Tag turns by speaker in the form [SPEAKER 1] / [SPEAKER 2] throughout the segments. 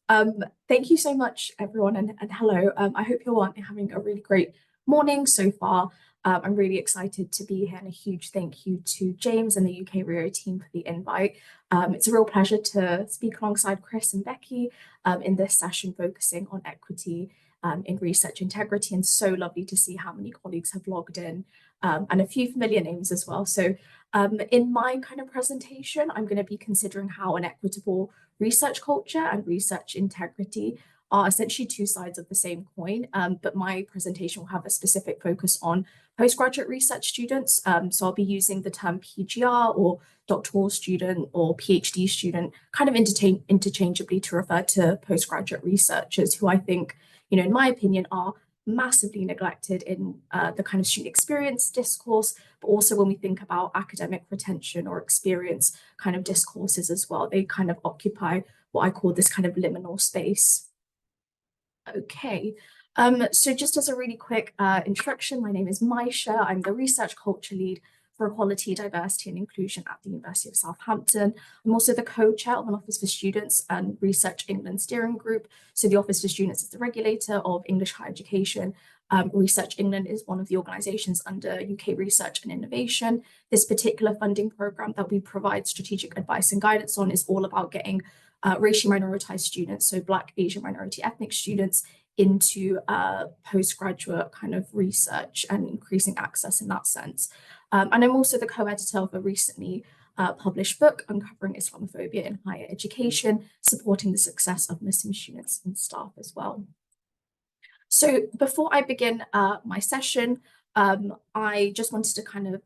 [SPEAKER 1] Thank you so much, everyone, and hello. I hope you're all having a really great morning so far. I'm really excited to be here, and a huge thank you to James and the UKRIO team for the invite. It's a real pleasure to speak alongside Chris and Becky in this session focusing on equity in research integrity, and so lovely to see how many colleagues have logged in and a few familiar names as well. So in my kind of presentation, I'm going to be considering how an equitable research culture and research integrity are essentially two sides of the same coin, but my presentation will have a specific focus on postgraduate research students. So I'll be using the term PGR or doctoral student or PhD student kind of interchangeably to refer to postgraduate researchers who I think, in my opinion, are massively neglected in the kind of student experience discourse, but also when we think about academic retention or experience kind of discourses as well. They kind of occupy what I call this kind of liminal space. Okay, so just as a really quick introduction, my name is Maisha. I'm the research culture lead for equality, diversity and inclusion at the University of Southampton. I'm also the co-chair of an Office for Students and Research England steering group. So the Office for Students is the regulator of English higher education. Research England is one of the organisations under UK Research and Innovation. This particular funding programme that we provide strategic advice and guidance on is all about getting racially minoritized students, so Black, Asian, minority ethnic students, into postgraduate kind of research and increasing access in that sense. And I'm also the co-editor of a recently published book uncovering Islamophobia in higher education, supporting the success of Muslim students and staff as well. So before I begin my session, I just wanted to kind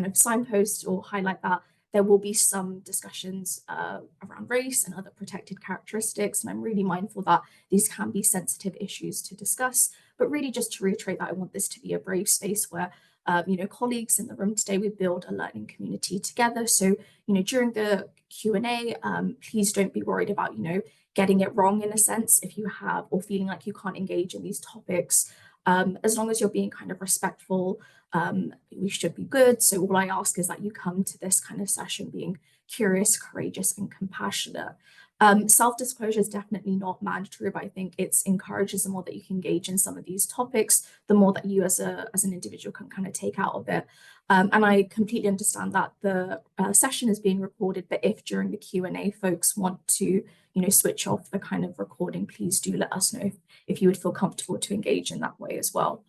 [SPEAKER 1] of signpost or highlight that there will be some discussions around race and other protected characteristics, and I'm really mindful that these can be sensitive issues to discuss, but really just to reiterate that I want this to be a brave space where colleagues in the room today, we build a learning community together. So, during the Q&A, please don't be worried about, getting it wrong in a sense if you have, or feeling like you can't engage in these topics. As long as you're being kind of respectful, we should be good. So all I ask is that you come to this kind of session being curious, courageous, and compassionate. Self-disclosure is definitely not mandatory, but I think it encourages the more that you can engage in some of these topics, the more that you as an individual can kind of take out of it. And I completely understand that the session is being recorded, but if during the Q&A folks want to, switch off the kind of recording, please do let us know if you would feel comfortable to engage in that way as well.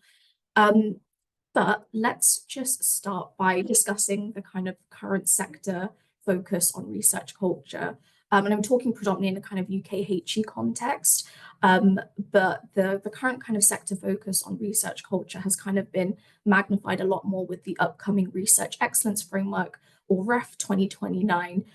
[SPEAKER 1] But let's just start by discussing the kind of current sector focus on research culture. And I'm talking predominantly in the kind of UKHE context, but the current kind of sector focus on research culture has kind of been magnified a lot more with the upcoming Research Excellence Framework, or REF 2029,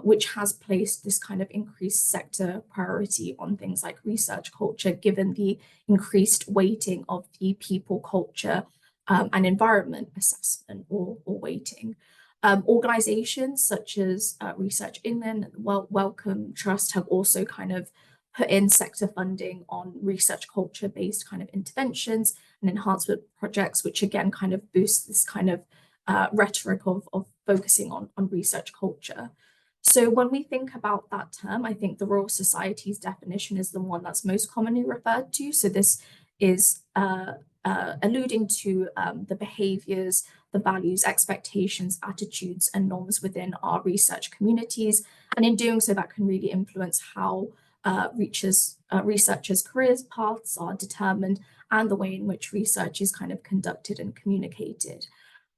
[SPEAKER 1] which has placed this kind of increased sector priority on things like research culture, given the increased weighting of the people, culture, and environment assessment or weighting. Organizations such as Research England, Wellcome Trust have also kind of put in sector funding on research culture based kind of interventions and enhancement projects, which again kind of boosts this kind of rhetoric of focusing on research culture. So when we think about that term, I think the Royal Society's definition is the one that's most commonly referred to. So this is alluding to the behaviors, the values, expectations, attitudes, and norms within our research communities. And in doing so, that can really influence how researchers' careers paths are determined and the way in which research is kind of conducted and communicated.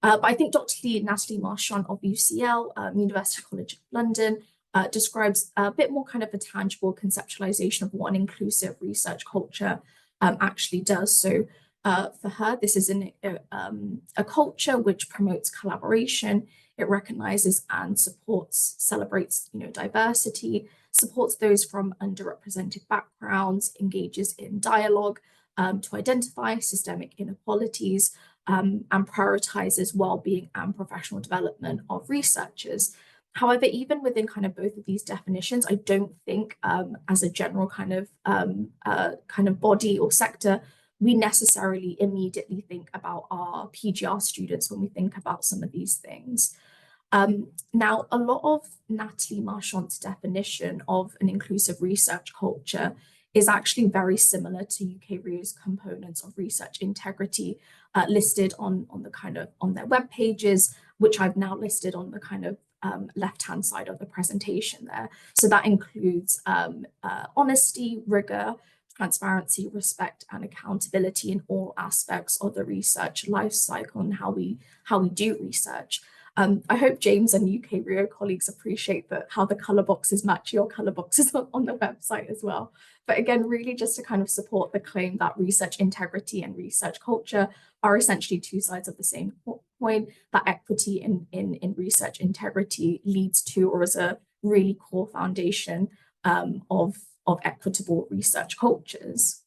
[SPEAKER 1] But I think Dr. Natalie Marchant of UCL, University College of London, describes a bit more kind of a tangible conceptualization of what an inclusive research culture actually does. So for her, this is a culture which promotes collaboration. It recognizes and supports, celebrates, diversity, supports those from underrepresented backgrounds, engages in dialogue to identify systemic inequalities, and prioritizes well-being and professional development of researchers. However, even within kind of both of these definitions, I don't think as a general kind of body or sector, we necessarily immediately think about our PGR students when we think about some of these things. Now, a lot of Natalie Marchant's definition of an inclusive research culture is actually very similar to UKRIO's components of research integrity listed on the on their web pages, which I've now listed on the left-hand side of the presentation there. So that includes honesty, rigor, transparency, respect, and accountability in all aspects of the research life cycle and how we do research. I hope James and UKRIO colleagues appreciate how the color boxes match your color boxes on the website as well. But again, really just to kind of support the claim that research integrity and research culture are essentially two sides of the same coin, that equity in research integrity leads to or is a really core foundation of equitable research cultures.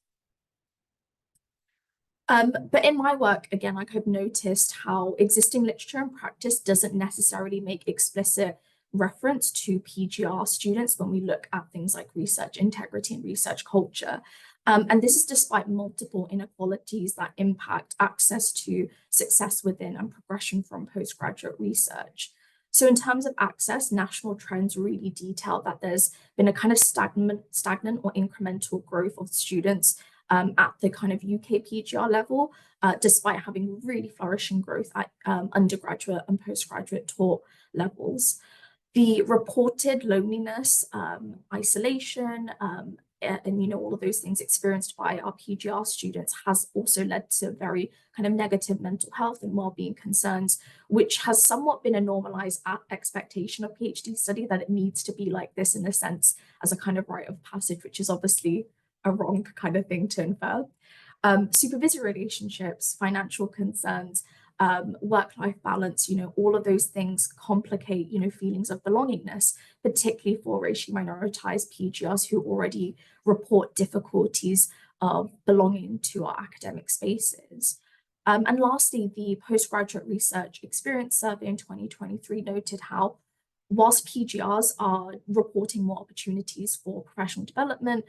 [SPEAKER 1] But in my work, again, I've noticed how existing literature and practice doesn't necessarily make explicit reference to PGR students when we look at things like research integrity and research culture. And this is despite multiple inequalities that impact access to success within and progression from postgraduate research. So in terms of access, national trends really detail that there's been a kind of stagnant or incremental growth of students at the kind of UK PGR level, despite having really flourishing growth at undergraduate and postgraduate taught levels. The reported loneliness, isolation, and all of those things experienced by our PGR students has also led to very kind of negative mental health and well-being concerns, which has somewhat been a normalized expectation of PhD study, that it needs to be like this in a sense as a kind of rite of passage, which is obviously a wrong kind of thing to infer. Supervisory relationships, financial concerns, work-life balance, all of those things complicate, feelings of belongingness, particularly for racially minoritized PGRs who already report difficulties of belonging to our academic spaces. And lastly, the Postgraduate Research Experience Survey in 2023 noted how whilst PGRs are reporting more opportunities for professional development,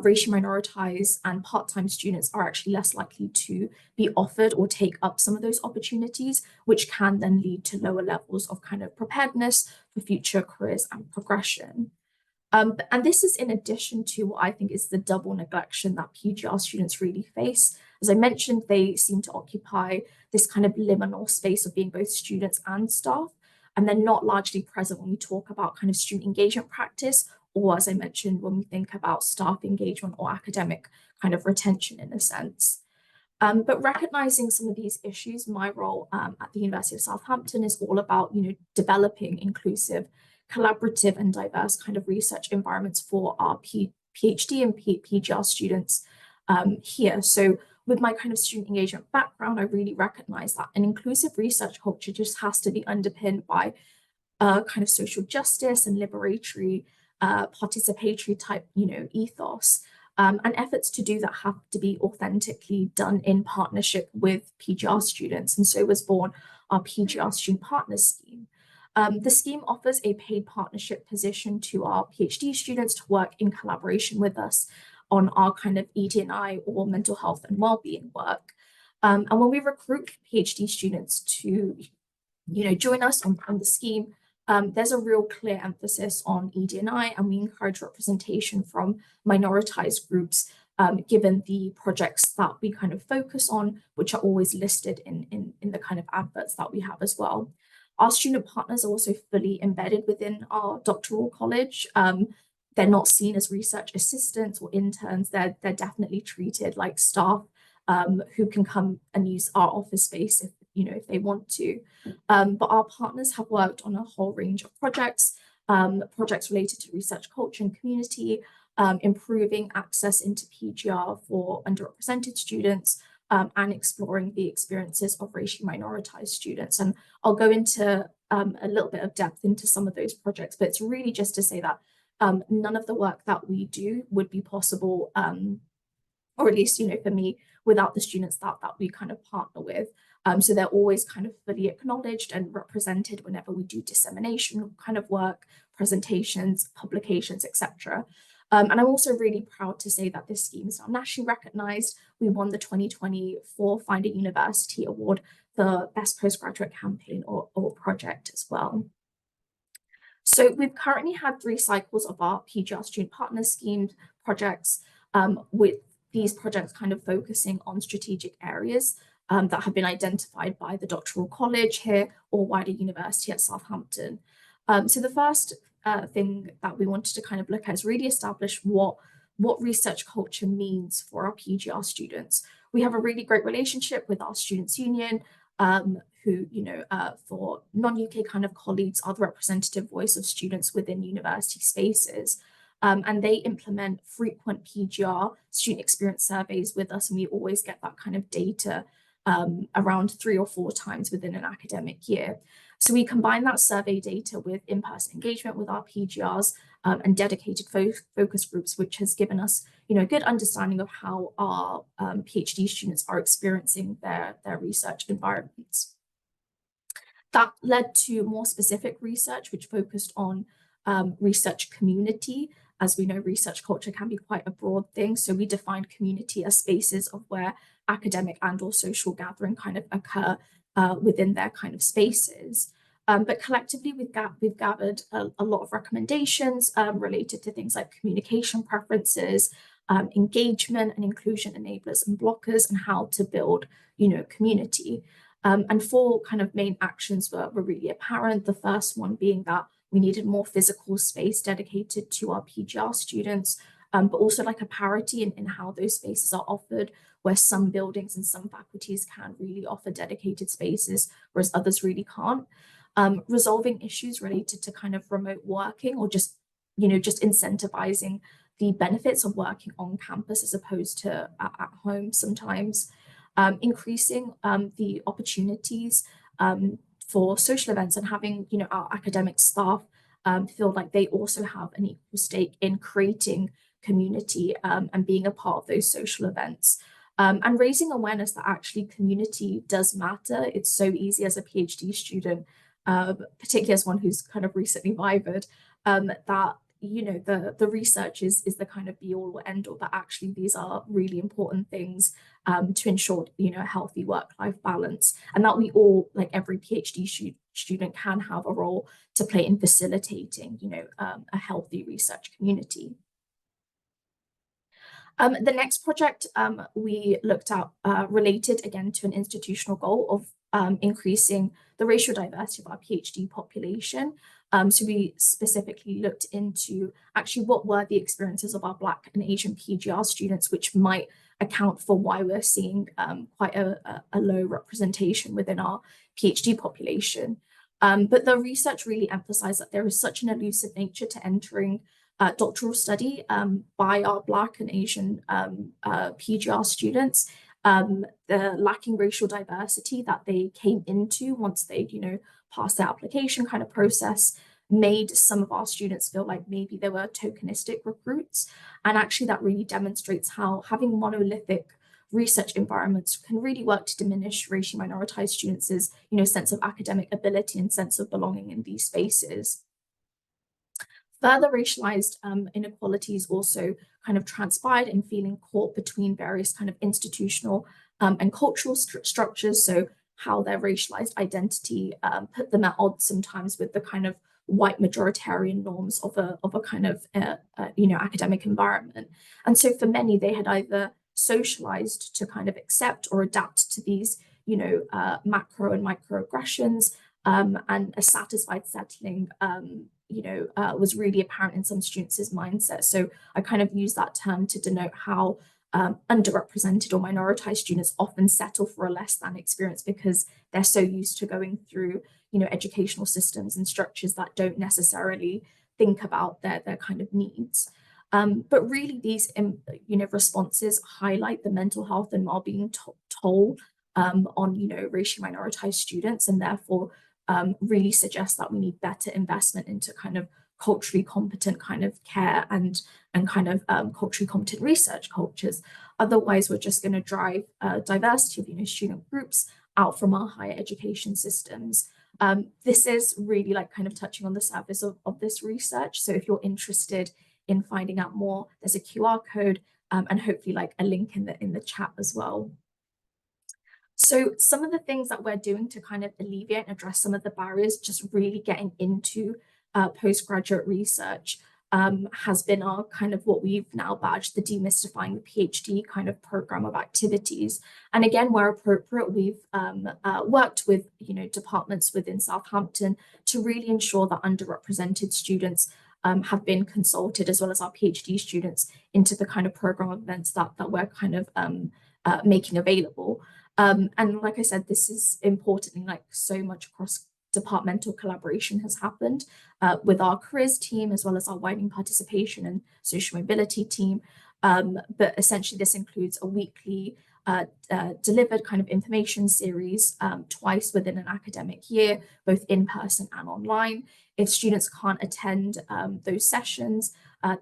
[SPEAKER 1] racially minoritized and part-time students are actually less likely to be offered or take up some of those opportunities, which can then lead to lower levels of kind of preparedness for future careers and progression. And this is in addition to what I think is the double neglection that PGR students really face. As I mentioned, they seem to occupy this kind of liminal space of being both students and staff, and they're not largely present when we talk about kind of student engagement practice, or as I mentioned, when we think about staff engagement or academic kind of retention in a sense. But recognizing some of these issues, my role at the University of Southampton is all about, developing inclusive, collaborative and diverse kind of research environments for our PhD and PGR students here. So with my kind of student engagement background, I really recognize that an inclusive research culture just has to be underpinned by kind of social justice and liberatory participatory type, ethos. And efforts to do that have to be authentically done in partnership with PGR students. And so was born our PGR Student Partners Scheme. The scheme offers a paid partnership position to our PhD students to work in collaboration with us on our kind of ED&I or mental health and well-being work. And when we recruit PhD students to, join us on the scheme, there's a real clear emphasis on ED&I, and we encourage representation from minoritized groups, given the projects that we kind of focus on, which are always listed in the kind of adverts that we have as well. Our student partners are also fully embedded within our doctoral college. They're not seen as research assistants or interns. They're definitely treated like staff who can come and use our office space if they want to. But our partners have worked on a whole range of projects related to research culture and community, improving access into PGR for underrepresented students, and exploring the experiences of racially minoritized students. And I'll go into a little bit of depth into some of those projects, but it's really just to say that none of the work that we do would be possible, or at least, for me, without the students that we kind of partner with. So they're always kind of fully acknowledged and represented whenever we do dissemination kind of work, presentations, publications, etc. And I'm also really proud to say that this scheme is now nationally recognized. We won the 2024 Find a University Award the best postgraduate campaign or project as well. So we've currently had 3 cycles of our PGR student partner scheme projects, with these projects kind of focusing on strategic areas that have been identified by the Doctoral College here or wider university at Southampton. So the first thing that we wanted to kind of look at is really establish what research culture means for our PGR students. We have a really great relationship with our students' union, who, for non-UK kind of colleagues are the representative voice of students within university spaces. And they implement frequent PGR student experience surveys with us, and we always get that kind of data around 3 or 4 times within an academic year. So we combine that survey data with in-person engagement with our PGRs and dedicated focus groups, which has given us, a good understanding of how our PhD students are experiencing their research environments. That led to more specific research, which focused on research community. As we know, research culture can be quite a broad thing. So we defined community as spaces of where academic and or social gathering kind of occur within their kind of spaces. But collectively, we've gathered a lot of recommendations related to things like communication preferences, engagement and inclusion enablers and blockers, and how to build, community. And 4 kind of main actions were really apparent. The first one being that we needed more physical space dedicated to our PGR students, but also like a parity in how those spaces are offered, where some buildings and some faculties can really offer dedicated spaces, whereas others really can't. Resolving issues related to kind of remote working, or just incentivizing the benefits of working on campus as opposed to at home sometimes. Increasing the opportunities for social events, and having our academic staff feel like they also have an equal stake in creating community and being a part of those social events. And raising awareness that actually community does matter. It's so easy as a PhD student, particularly as one who's kind of recently vivaed, that the research is the kind of be all or end all, but actually these are really important things to ensure a healthy work-life balance, and that we all, like every PhD student, can have a role to play in facilitating a healthy research community. The next project we looked at related again to an institutional goal of increasing the racial diversity of our PhD population. So we specifically looked into actually what were the experiences of our Black and Asian PGR students, which might account for why we're seeing quite a low representation within our PhD population. But the research really emphasized that there is such an elusive nature to entering doctoral study by our Black and Asian PGR students. The lacking racial diversity that they came into once they, passed their application kind of process made some of our students feel like maybe they were tokenistic recruits. And actually that really demonstrates how having monolithic research environments can really work to diminish racially minoritized students' sense of academic ability and sense of belonging in these spaces. Further racialized inequalities also kind of transpired in feeling caught between various kind of institutional and cultural structures. So how their racialized identity put them at odds sometimes with the kind of white majoritarian norms of a kind of academic environment. And so for many, they had either socialized to kind of accept or adapt to these macro and microaggressions, and a satisfied settling was really apparent in some students' mindset. So I kind of use that term to denote how underrepresented or minoritized students often settle for a less than experience because they're so used to going through educational systems and structures that don't necessarily think about their kind of needs. But really these responses highlight the mental health and well-being toll on racially minoritized students, and therefore really suggest that we need better investment into kind of culturally competent kind of care and kind of culturally competent research cultures. Otherwise, we're just going to drive diversity of student groups out from our higher education systems. This is really like kind of touching on the surface of this research. So if you're interested in finding out more, there's a QR code and hopefully like a link in the chat as well. So some of the things that we're doing to kind of alleviate and address some of the barriers, just really getting into postgraduate research, has been our kind of what we've now badged the Demystifying the PhD kind of program of activities. And again, where appropriate, we've worked with departments within Southampton to really ensure that underrepresented students have been consulted, as well as our PhD students, into the kind of program events that we're kind of making available. And like I said, this is importantly, like so much cross-departmental collaboration has happened with our careers team, as well as our widening participation and social mobility team. But essentially, this includes a weekly delivered kind of information series twice within an academic year, both in person and online. If students can't attend those sessions,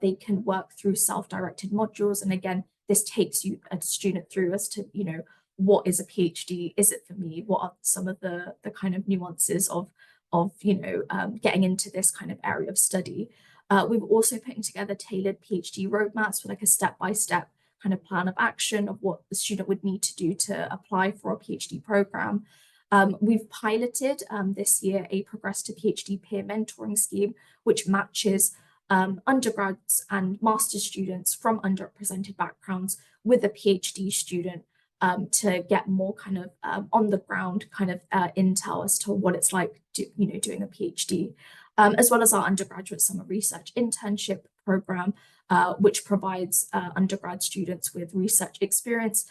[SPEAKER 1] they can work through self-directed modules. And again, this takes you a student through as to, what is a PhD? Is it for me? What are some of the kind of nuances of getting into this kind of area of study? We've also putting together tailored PhD roadmaps with like a step-by-step kind of plan of action of what the student would need to do to apply for a PhD program. We've piloted this year a Progress to PhD peer mentoring scheme, which matches undergrads and master's students from underrepresented backgrounds with a PhD student to get more kind of on the ground kind of intel as to what it's like doing a PhD, as well as our undergraduate summer research internship program, which provides undergrad students with research experience.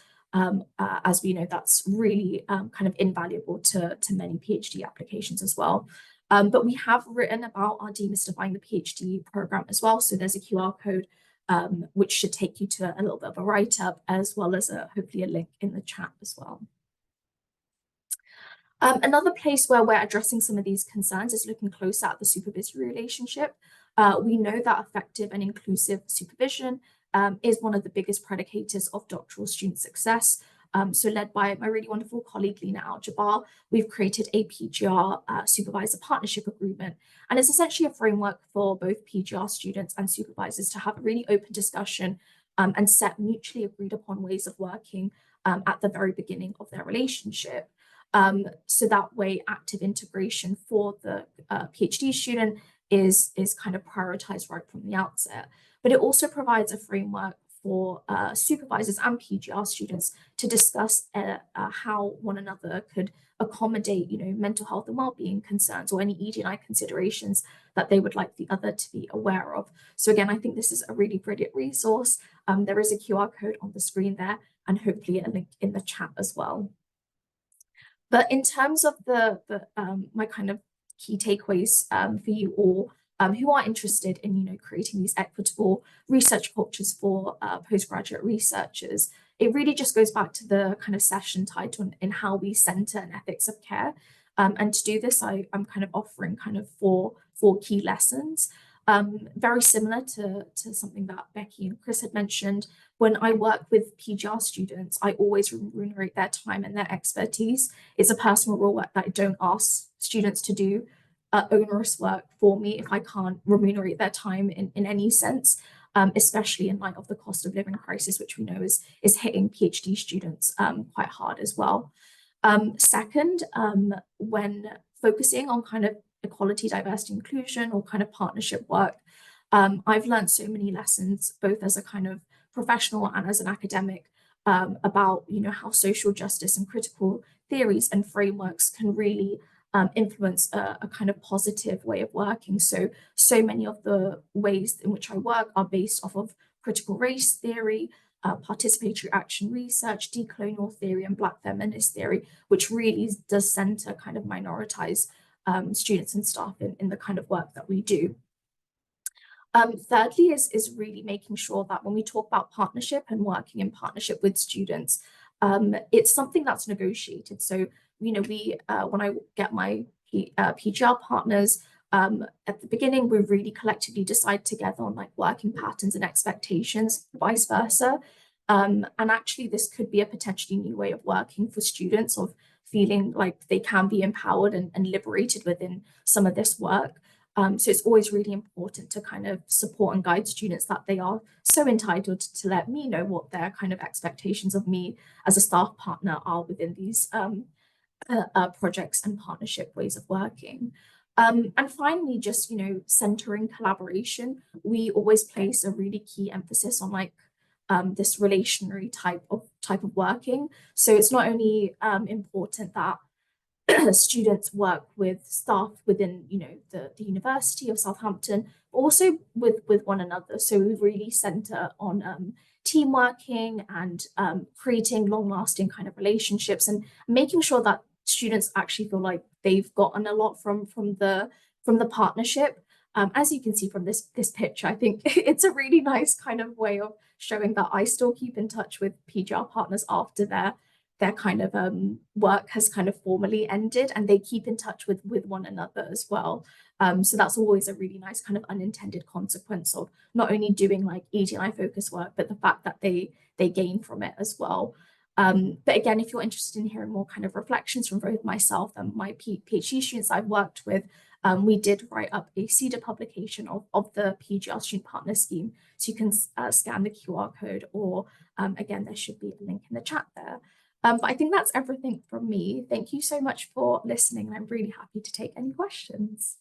[SPEAKER 1] As we know, that's really kind of invaluable to many PhD applications as well. But we have written about our Demystifying the PhD program as well. So there's a QR code which should take you to a little bit of a write-up, as well as hopefully a link in the chat as well. Another place where we're addressing some of these concerns is looking closer at the supervisory relationship. We know that effective and inclusive supervision is one of the biggest predicators of doctoral student success. So led by my really wonderful colleague, Lena Al-Jabbar, we've created a PGR Supervisor Partnership Agreement. And it's essentially a framework for both PGR students and supervisors to have a really open discussion and set mutually agreed upon ways of working at the very beginning of their relationship. So that way, active integration for the PhD student is kind of prioritized right from the outset. But it also provides a framework for supervisors and PGR students to discuss how one another could accommodate, mental health and well-being concerns or any ED&I considerations that they would like the other to be aware of. So again, I think this is a really brilliant resource. There is a QR code on the screen there, and hopefully a link in the chat as well. But in terms of my kind of key takeaways for you all who are interested in creating these equitable research cultures for postgraduate researchers, it really just goes back to the kind of session title in how we center an ethics of care. And to do this, I'm kind of offering kind of four key lessons. Very similar to something that Becky and Chris had mentioned. When I work with PGR students, I always remunerate their time and their expertise. It's a personal rule that I don't ask students to do onerous work for me if I can't remunerate their time in any sense, especially in light of the cost of living crisis, which we know is hitting PhD students quite hard as well. Second, when focusing on kind of equality, diversity, inclusion, or kind of partnership work, I've learned so many lessons, both as a kind of professional and as an academic, about how social justice and critical theories and frameworks can really influence a kind of positive way of working. So many of the ways in which I work are based off of critical race theory, participatory action research, decolonial theory, and Black feminist theory, which really does center kind of minoritized students and staff in the kind of work that we do. Thirdly is really making sure that when we talk about partnership and working in partnership with students, it's something that's negotiated. So, when I get my PGR partners, at the beginning, we really collectively decide together on like working patterns and expectations, vice versa. And actually, this could be a potentially new way of working for students, of feeling like they can be empowered and liberated within some of this work. So it's always really important to kind of support and guide students that they are so entitled to let me know what their kind of expectations of me as a staff partner are within these projects and partnership ways of working. And finally, just, centering collaboration. We always place a really key emphasis on like this relationary type of working. So it's not only important that students work with staff within, the University of Southampton, but also with one another. So we really center on team working and creating long-lasting kind of relationships and making sure that students actually feel like they've gotten a lot from the partnership. As you can see from this picture, I think it's a really nice kind of way of showing that I still keep in touch with PGR partners after their kind of work has kind of formally ended, and they keep in touch with one another as well. So that's always a really nice kind of unintended consequence of not only doing like ED&I focus work, but the fact that they gain from it as well. But again, if you're interested in hearing more kind of reflections from both myself and my PhD students I've worked with, we did write up a CEDA publication of the PGR Student Partner Scheme. So you can scan the QR code, or again, there should be a link in the chat there. But I think that's everything from me. Thank you so much for listening. I'm really happy to take any questions.